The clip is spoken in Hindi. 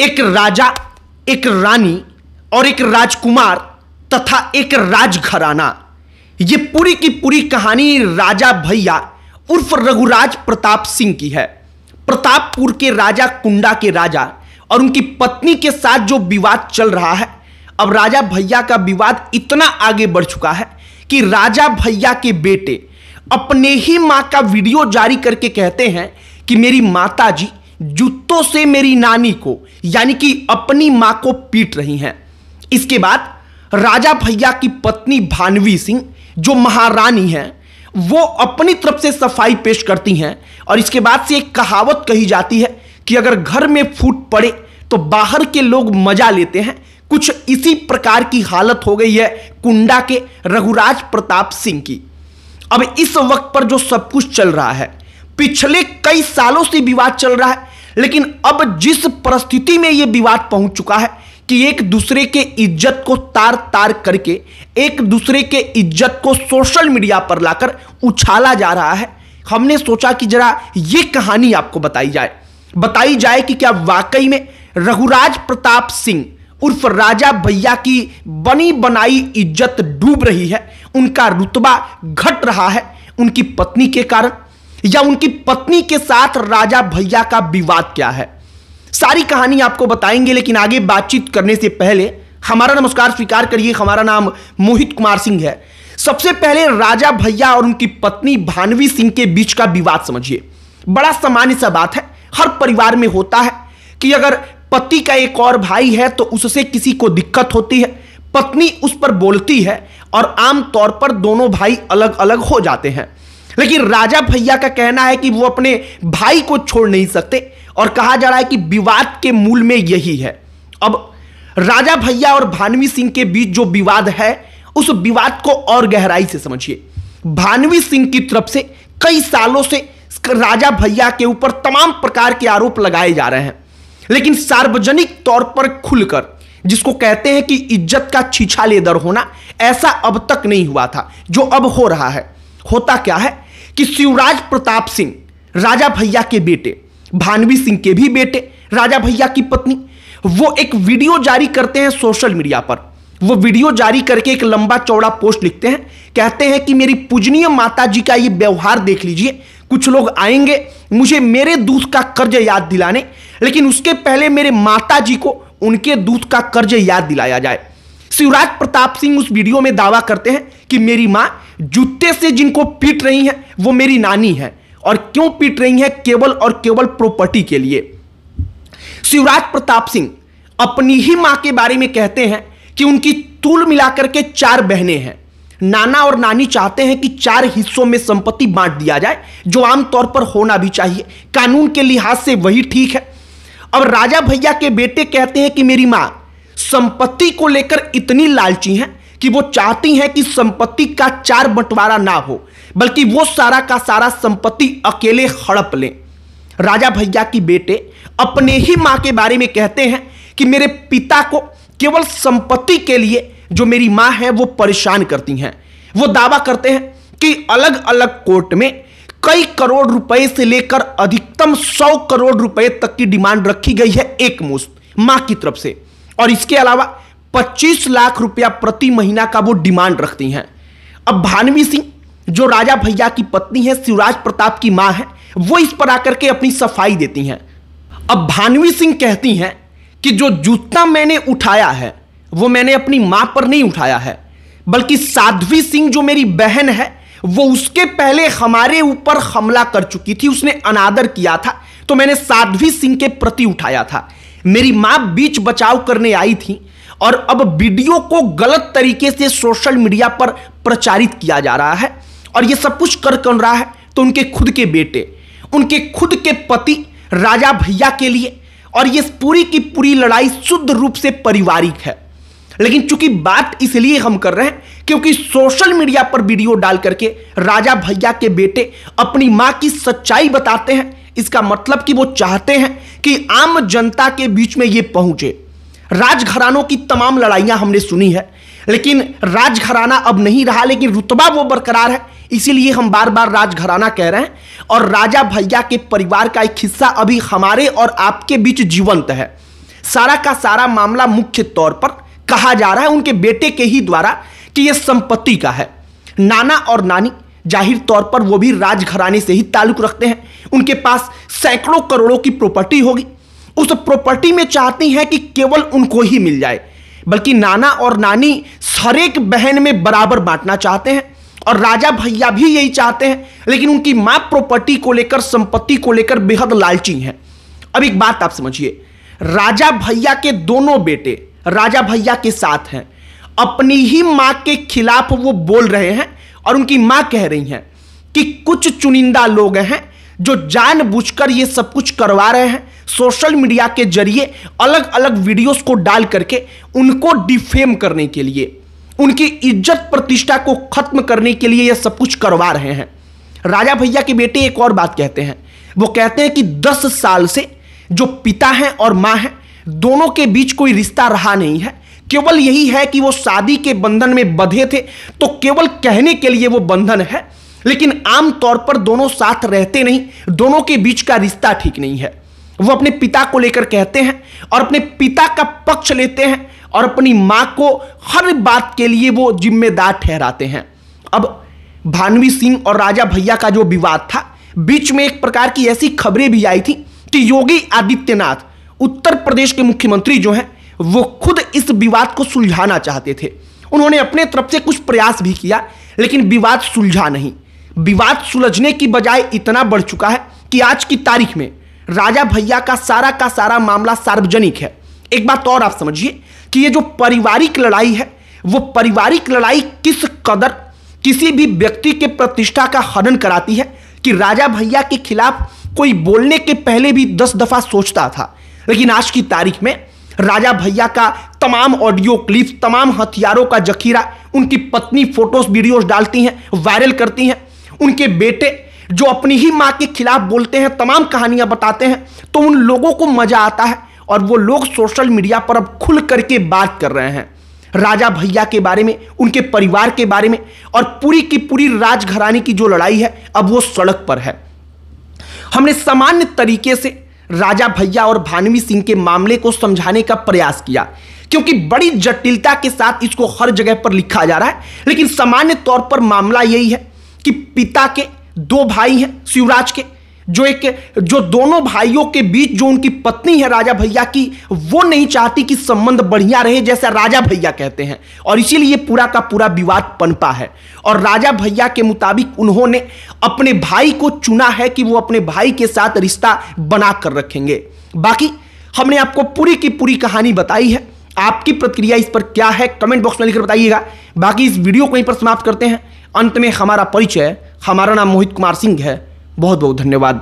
एक राजा, एक रानी और एक राजकुमार तथा एक राजघराना। ये पूरी की पूरी कहानी राजा भैया उर्फ रघुराज प्रताप सिंह की है। प्रतापपुर के राजा कुंडा के राजा और उनकी पत्नी के साथ जो विवाद चल रहा है, अब राजा भैया का विवाद इतना आगे बढ़ चुका है कि राजा भैया के बेटे अपने ही मां का वीडियो जारी करके कहते हैं कि मेरी माता जी जूतों से मेरी नानी को यानी कि अपनी मां को पीट रही हैं। इसके बाद राजा भैया की पत्नी भानवी सिंह जो महारानी हैं, वो अपनी तरफ से सफाई पेश करती हैं और इसके बाद से एक कहावत कही जाती है कि अगर घर में फूट पड़े तो बाहर के लोग मजा लेते हैं। कुछ इसी प्रकार की हालत हो गई है कुंडा के रघुराज प्रताप सिंह की। अब इस वक्त पर जो सब कुछ चल रहा है, पिछले कई सालों से विवाद चल रहा है, लेकिन अब जिस परिस्थिति में यह विवाद पहुंच चुका है कि एक दूसरे के इज्जत को तार तार करके एक दूसरे के इज्जत को सोशल मीडिया पर लाकर उछाला जा रहा है, हमने सोचा कि जरा यह कहानी आपको बताई जाए कि क्या वाकई में रघुराज प्रताप सिंह उर्फ राजा भैया की बनी बनाई इज्जत डूब रही है, उनका रुतबा घट रहा है उनकी पत्नी के कारण, या उनकी पत्नी के साथ राजा भैया का विवाद क्या है। सारी कहानी आपको बताएंगे, लेकिन आगे बातचीत करने से पहले हमारा नमस्कार स्वीकार करिए। हमारा नाम मोहित कुमार सिंह है। सबसे पहले राजा भैया और उनकी पत्नी भानवी सिंह के बीच का विवाद समझिए। बड़ा सामान्य सा बात है, हर परिवार में होता है कि अगर पति का एक और भाई है तो उससे किसी को दिक्कत होती है, पत्नी उस पर बोलती है और आमतौर पर दोनों भाई अलग अलग हो जाते हैं। लेकिन राजा भैया का कहना है कि वो अपने भाई को छोड़ नहीं सकते और कहा जा रहा है कि विवाद के मूल में यही है। अब राजा भैया और भानवी सिंह के बीच जो विवाद है, उस विवाद को और गहराई से समझिए। भानवी सिंह की तरफ से कई सालों से राजा भैया के ऊपर तमाम प्रकार के आरोप लगाए जा रहे हैं, लेकिन सार्वजनिक तौर पर खुलकर, जिसको कहते हैं कि इज्जत का छीछालेदर होना, ऐसा अब तक नहीं हुआ था जो अब हो रहा है। होता क्या है कि शिवराज प्रताप सिंह राजा भैया के बेटे, भानवी सिंह के भी बेटे, राजा भैया की पत्नी, वो एक वीडियो जारी करते हैं सोशल मीडिया पर। वो वीडियो जारी करके एक लंबा चौड़ा पोस्ट लिखते हैं, कहते हैं कि मेरी पूजनीय माता जी का ये व्यवहार देख लीजिए, कुछ लोग आएंगे मुझे मेरे दूध का कर्ज याद दिलाने, लेकिन उसके पहले मेरे माता जी को उनके दूध का कर्ज याद दिलाया जाए। शिवराज प्रताप सिंह उस वीडियो में दावा करते हैं कि मेरी मां जूते से जिनको पीट रही है वो मेरी नानी है, और क्यों पीट रही है, केवल और केवल प्रॉपर्टी के लिए। शिवराज प्रताप सिंह अपनी ही मां के बारे में कहते हैं कि उनकी तूल मिलाकर के 4 बहनें हैं। नाना और नानी चाहते हैं कि 4 हिस्सों में संपत्ति बांट दिया जाए, जो आमतौर पर होना भी चाहिए, कानून के लिहाज से वही ठीक है। अब राजा भैया के बेटे कहते हैं कि मेरी मां संपत्ति को लेकर इतनी लालची हैं कि वो चाहती हैं कि संपत्ति का 4 बंटवारा ना हो, बल्कि वो सारा का सारा संपत्ति अकेले हड़प लें। राजा भैया की बेटे अपने ही मां के बारे में कहते हैं कि मेरे पिता को केवल संपत्ति के लिए जो मेरी मां है वो परेशान करती हैं। वो दावा करते हैं कि अलग अलग कोर्ट में कई करोड़ रुपए से लेकर अधिकतम 100 करोड़ रुपए तक की डिमांड रखी गई है एक मुश्त मां की तरफ से, और इसके अलावा 25 लाख रुपया प्रति महीना का वो डिमांड रखती हैं। अब भानवी सिंह जो राजा भैया की पत्नी है, शिवराज प्रताप की मां है, वो इस पर आकर के अपनी सफाई देती हैं। अब भानवी सिंह कहती हैं कि जो जूता मैंने उठाया है वो मैंने अपनी मां पर नहीं उठाया है, बल्कि साध्वी सिंह जो मेरी बहन है वो उसके पहले हमारे ऊपर हमला कर चुकी थी, उसने अनादर किया था, तो मैंने साध्वी सिंह के प्रति उठाया था। मेरी मां बीच बचाव करने आई थी और अब वीडियो को गलत तरीके से सोशल मीडिया पर प्रचारित किया जा रहा है, और यह सब कुछ कर कौन रहा है, तो उनके खुद के बेटे, उनके खुद के पति राजा भैया के लिए। और यह पूरी की पूरी लड़ाई शुद्ध रूप से पारिवारिक है। लेकिन चूंकि बात इसलिए हम कर रहे हैं क्योंकि सोशल मीडिया पर वीडियो डाल करके राजा भैया के बेटे अपनी मां की सच्चाई बताते हैं, इसका मतलब कि वो चाहते हैं कि आम जनता के बीच में ये पहुंचे। राजघरानों की तमाम लड़ाइयां हमने सुनी है, लेकिन राजघराना अब नहीं रहा, लेकिन रुतबा वो बरकरार है, इसीलिए हम बार बार राजघराना कह रहे हैं। और राजा भैया के परिवार का एक हिस्सा अभी हमारे और आपके बीच जीवंत है। सारा का सारा मामला मुख्य तौर पर कहा जा रहा है उनके बेटे के ही द्वारा कि यह संपत्ति का है। नाना और नानी जाहिर तौर पर वो भी राजघराने से ही ताल्लुक रखते हैं, उनके पास सैकड़ों करोड़ों की प्रॉपर्टी होगी। उस प्रॉपर्टी में चाहती हैं कि केवल उनको ही मिल जाए, बल्कि नाना और नानी हर एक बहन में बराबर बांटना चाहते हैं और राजा भैया भी यही चाहते हैं। लेकिन उनकी मां प्रॉपर्टी को लेकर, संपत्ति को लेकर बेहद लालची हैं। अब एक बात आप समझिए, राजा भैया के दोनों बेटे राजा भैया के साथ हैं, अपनी ही मां के खिलाफ वो बोल रहे हैं और उनकी मां कह रही हैं कि कुछ चुनिंदा लोग हैं जो जानबूझकर ये सब कुछ करवा रहे हैं, सोशल मीडिया के जरिए अलग अलग वीडियोस को डाल करके उनको डिफेम करने के लिए, उनकी इज्जत प्रतिष्ठा को खत्म करने के लिए ये सब कुछ करवा रहे हैं। राजा भैया के बेटे एक और बात कहते हैं, वो कहते हैं कि 10 साल से जो पिता हैं और मां हैं दोनों के बीच कोई रिश्ता रहा नहीं है। केवल यही है कि वो शादी के बंधन में बंधे थे तो केवल कहने के लिए वो बंधन है, लेकिन आम तौर पर दोनों साथ रहते नहीं, दोनों के बीच का रिश्ता ठीक नहीं है। वो अपने पिता को लेकर कहते हैं और अपने पिता का पक्ष लेते हैं और अपनी मां को हर बात के लिए वो जिम्मेदार ठहराते हैं। अब भानवी सिंह और राजा भैया का जो विवाद था, बीच में एक प्रकार की ऐसी खबरें भी आई थी कि योगी आदित्यनाथ उत्तर प्रदेश के मुख्यमंत्री जो हैं वो खुद इस विवाद को सुलझाना चाहते थे। उन्होंने अपने तरफ से कुछ प्रयास भी किया, लेकिन विवाद सुलझा नहीं। विवाद सुलझने की बजाय इतना बढ़ चुका है कि आज की तारीख में राजा भैया का सारा मामला सार्वजनिक है। एक बात और आप समझिए कि ये जो पारिवारिक लड़ाई है, वो पारिवारिक लड़ाई किस कदर किसी भी व्यक्ति के प्रतिष्ठा का हनन कराती है कि राजा भैया के खिलाफ कोई बोलने के पहले भी 10 दफा सोचता था। लेकिन आज की तारीख में राजा भैया का तमाम ऑडियो क्लिप्स, तमाम हथियारों का जखीरा, उनकी पत्नी फोटोज वीडियोस डालती हैं, वायरल करती हैं। उनके बेटे जो अपनी ही मां के खिलाफ बोलते हैं, तमाम कहानियां बताते हैं, तो उन लोगों को मजा आता है और वो लोग सोशल मीडिया पर अब खुल करके बात कर रहे हैं राजा भैया के बारे में, उनके परिवार के बारे में, और पूरी की पूरी राजघराने की जो लड़ाई है अब वो सड़क पर है। हमने सामान्य तरीके से राजा भैया और भानवी सिंह के मामले को समझाने का प्रयास किया, क्योंकि बड़ी जटिलता के साथ इसको हर जगह पर लिखा जा रहा है। लेकिन सामान्य तौर पर मामला यही है कि पिता के 2 भाई हैं शिवराज के, जो दोनों भाइयों के बीच जो उनकी पत्नी है राजा भैया की, वो नहीं चाहती कि संबंध बढ़िया रहे जैसा राजा भैया कहते हैं, और इसीलिए पूरा का पूरा विवाद पनपा है। और राजा भैया के मुताबिक उन्होंने अपने भाई को चुना है कि वो अपने भाई के साथ रिश्ता बना कर रखेंगे। बाकी हमने आपको पूरी की पूरी कहानी बताई है। आपकी प्रतिक्रिया इस पर क्या है कमेंट बॉक्स में लिखकर बताइएगा। बाकी इस वीडियो को यहीं पर समाप्त करते हैं। अंत में हमारा परिचय, हमारा नाम मोहित कुमार सिंह है। बहुत बहुत धन्यवाद।